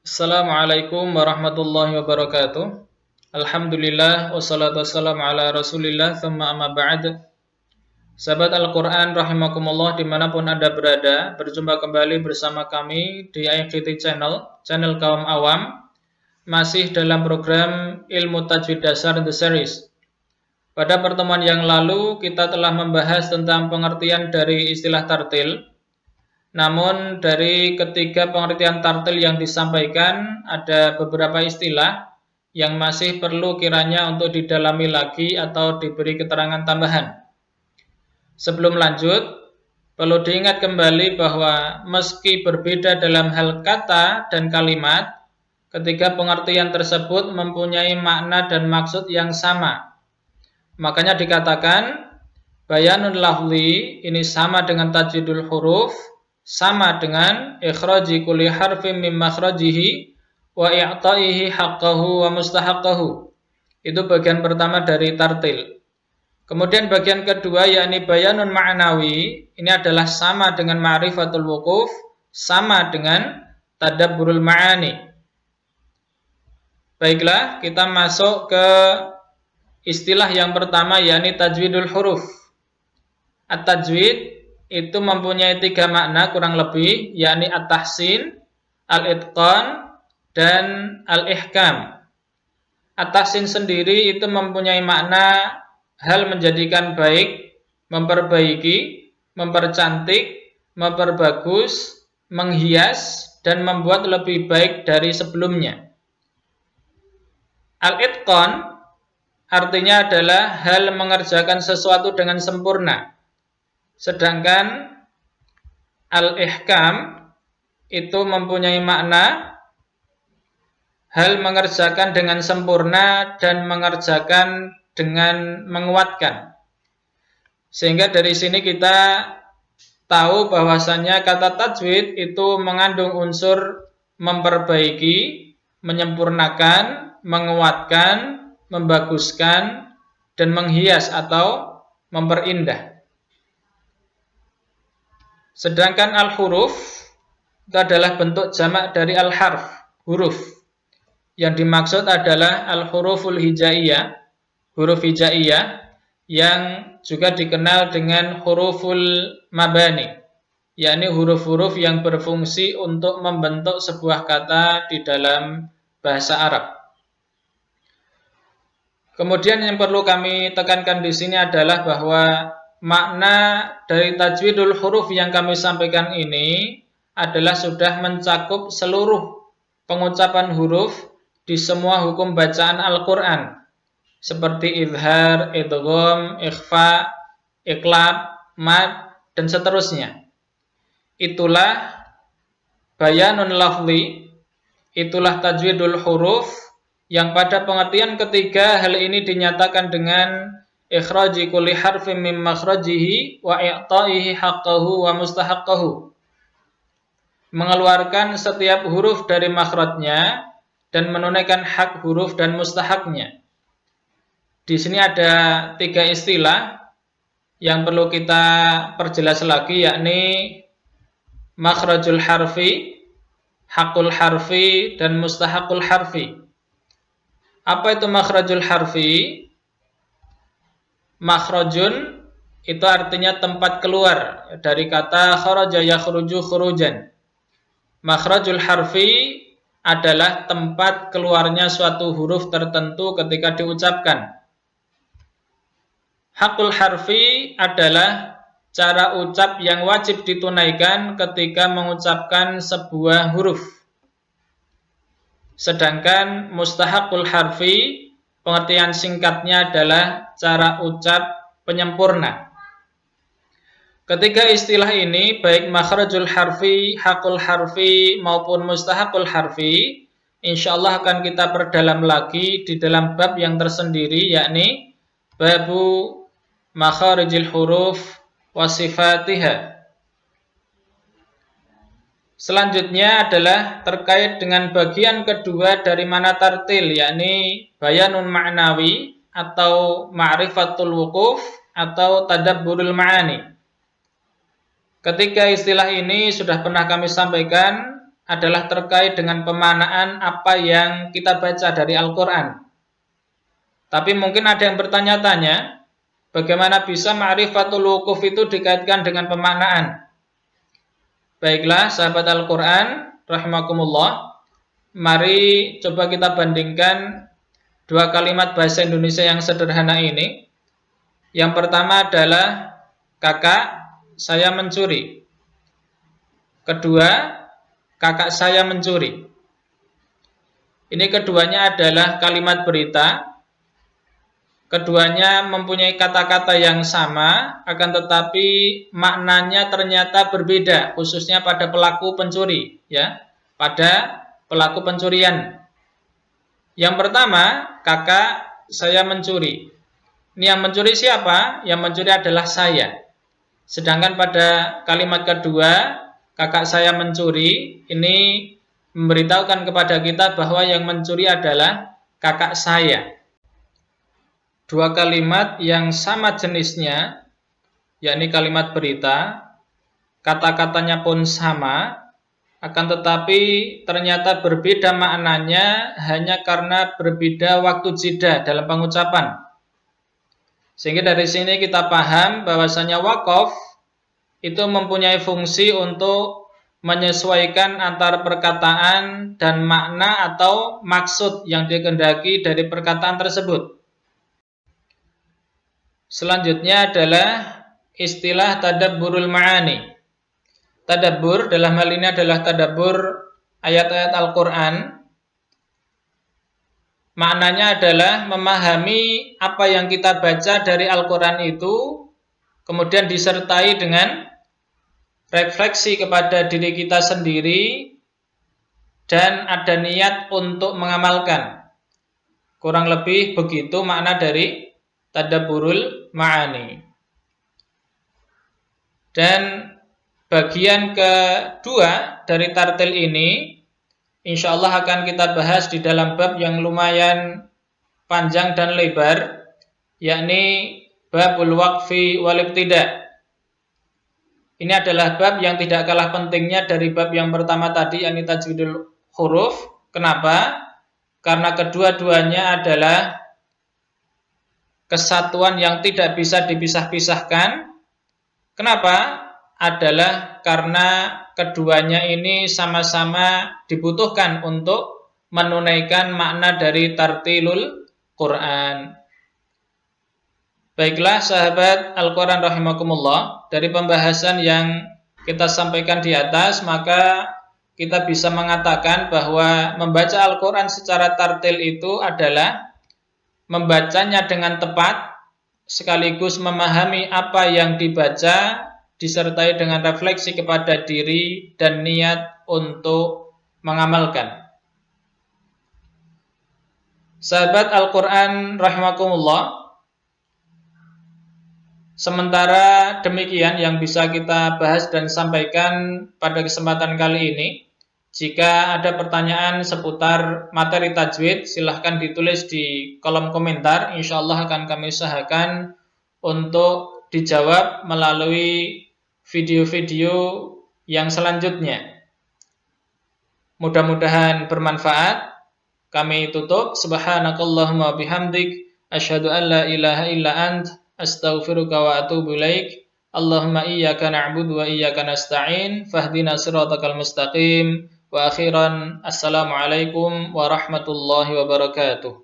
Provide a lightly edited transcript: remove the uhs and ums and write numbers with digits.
Assalamualaikum warahmatullahi wabarakatuh. Alhamdulillah wassalatu wassalamu ala rasulillah thumma amma ba'd. Sahabat Al-Quran rahimakumullah dimanapun Anda berada, berjumpa kembali bersama kami di IKT channel kaum awam, masih dalam program Ilmu Tajwid Dasar The Series. Pada pertemuan yang lalu kita telah membahas tentang pengertian dari istilah tartil. Namun dari ketiga pengertian tartil yang disampaikan, ada beberapa istilah yang masih perlu kiranya untuk didalami lagi atau diberi keterangan tambahan. Sebelum lanjut, perlu diingat kembali bahwa meski berbeda dalam hal kata dan kalimat, ketiga pengertian tersebut mempunyai makna dan maksud yang sama. Makanya dikatakan bayanun lafzi ini sama dengan tajwidul huruf, sama dengan ikhraji kulli harfin min makhrajihi wa i'ta'ihi haqqahu wa mustahaqqahu. Itu bagian pertama dari tartil. Kemudian bagian kedua yakni bayanun ma'nawi, ini adalah sama dengan ma'rifatul wuquf, sama dengan tadabburul ma'ani. Baiklah, kita masuk ke istilah yang pertama yakni tajwidul huruf. At-tajwid itu mempunyai tiga makna kurang lebih, yakni at-tahsin, al-itqan, dan al-ihkam. At-tahsin sendiri itu mempunyai makna hal menjadikan baik, memperbaiki, mempercantik, memperbagus, menghias, dan membuat lebih baik dari sebelumnya. Al-itqan artinya adalah hal mengerjakan sesuatu dengan sempurna. Sedangkan al-ihkam itu mempunyai makna hal mengerjakan dengan sempurna dan mengerjakan dengan menguatkan. Sehingga dari sini kita tahu bahwasannya kata tajwid itu mengandung unsur memperbaiki, menyempurnakan, menguatkan, membaguskan, dan menghias atau memperindah. Sedangkan al-huruf itu adalah bentuk jamak dari al-harf, huruf. Yang dimaksud adalah al-huruful hijaiyah, huruf hijaiyah yang juga dikenal dengan huruful mabani, yakni huruf-huruf yang berfungsi untuk membentuk sebuah kata di dalam bahasa Arab. Kemudian yang perlu kami tekankan di sini adalah bahwa makna dari tajwidul huruf yang kami sampaikan ini adalah sudah mencakup seluruh pengucapan huruf di semua hukum bacaan Al-Quran, seperti idhar, idgham, ikhfa, iqlab, mad, dan seterusnya. Itulah bayanun lafzi, itulah tajwidul huruf yang pada pengertian ketiga hal ini dinyatakan dengan ikhraji kulli harfin min makhrajihi wa i'ta'ihi haqqahu wa mustahaqqahu. Mengeluarkan setiap huruf dari makhrajnya dan menunaikan hak huruf dan mustahaknya. Di sini ada tiga istilah yang perlu kita perjelas lagi, yakni makhrajul harfi, hakul harfi, dan mustahakul harfi. Apa itu makhrajul harfi? Makhrajun itu artinya tempat keluar dari kata kharaja yakhruju khurujan. Makhrajul harfi adalah tempat keluarnya suatu huruf tertentu ketika diucapkan. Hakul harfi adalah cara ucap yang wajib ditunaikan ketika mengucapkan sebuah huruf. Sedangkan mustahakul harfi pengertian singkatnya adalah cara ucap penyempurna. Ketiga istilah ini, baik makhrajul harfi, hakul harfi, maupun mustahakul harfi, insyaallah akan kita perdalam lagi di dalam bab yang tersendiri, yakni babu makharijil huruf wasifatiha. Selanjutnya adalah terkait dengan bagian kedua dari mana tartil, yakni bayanun ma'nawi atau ma'rifatul wuquf atau tadabburul ma'ani. Ketiga istilah ini sudah pernah kami sampaikan adalah terkait dengan pemaknaan apa yang kita baca dari Al-Quran. Tapi mungkin ada yang bertanya-tanya, bagaimana bisa ma'rifatul wuquf itu dikaitkan dengan pemaknaan? Baiklah, sahabat Al-Quran, rahimakumullah, mari coba kita bandingkan dua kalimat bahasa Indonesia yang sederhana ini. Yang pertama adalah kakak saya mencuri. Kedua, kakak saya mencuri. Ini keduanya adalah kalimat berita. Keduanya mempunyai kata-kata yang sama, akan tetapi maknanya ternyata berbeda, khususnya pada pelaku pencuri, ya, pada pelaku pencurian. Yang pertama, kakak saya mencuri. Ini yang mencuri siapa? Yang mencuri adalah saya. Sedangkan pada kalimat kedua, kakak saya mencuri, ini memberitahukan kepada kita bahwa yang mencuri adalah kakak saya. Dua kalimat yang sama jenisnya, yakni kalimat berita, kata-katanya pun sama, akan tetapi ternyata berbeda maknanya hanya karena berbeda waktu jeda dalam pengucapan. Sehingga dari sini kita paham bahwasanya wakaf itu mempunyai fungsi untuk menyesuaikan antara perkataan dan makna atau maksud yang dikehendaki dari perkataan tersebut. Selanjutnya adalah istilah tadabburul ma'ani. Tadabbur dalam hal ini adalah tadabbur ayat-ayat Al-Quran. Maknanya adalah memahami apa yang kita baca dari Al-Quran itu, kemudian disertai dengan refleksi kepada diri kita sendiri, dan ada niat untuk mengamalkan. Kurang lebih begitu makna dari tadabburul ma'ani. Dan bagian kedua dari tartil ini insyaallah akan kita bahas di dalam bab yang lumayan panjang dan lebar, yakni babul waqfi wal ibtida'. Ini adalah bab yang tidak kalah pentingnya dari bab yang pertama tadi, yakni tajwidul huruf. Kenapa? Karena kedua-duanya adalah kesatuan yang tidak bisa dipisah-pisahkan. Kenapa? Adalah karena keduanya ini sama-sama dibutuhkan untuk menunaikan makna dari tartilul Quran. Baiklah sahabat Al-Quran rahimakumullah, dari pembahasan yang kita sampaikan di atas, maka kita bisa mengatakan bahwa membaca Al-Quran secara tartil itu adalah membacanya dengan tepat, sekaligus memahami apa yang dibaca, disertai dengan refleksi kepada diri dan niat untuk mengamalkan. Sahabat Al-Quran rahimakumullah, sementara demikian yang bisa kita bahas dan sampaikan pada kesempatan kali ini. Jika ada pertanyaan seputar materi tajwid, silahkan ditulis di kolom komentar. Insyaallah akan kami usahakan untuk dijawab melalui video-video yang selanjutnya. Mudah-mudahan bermanfaat. Kami tutup. Subhanakallahumma bihamdik, asyhadu an la ilaha illa ant, astaghfiruka wa atubu ilaik. Allahumma iyyaka na'budu wa iyyaka nasta'in, fahdina siratal mustaqim. Wa akhiran, assalamualaikum warahmatullahi wabarakatuh.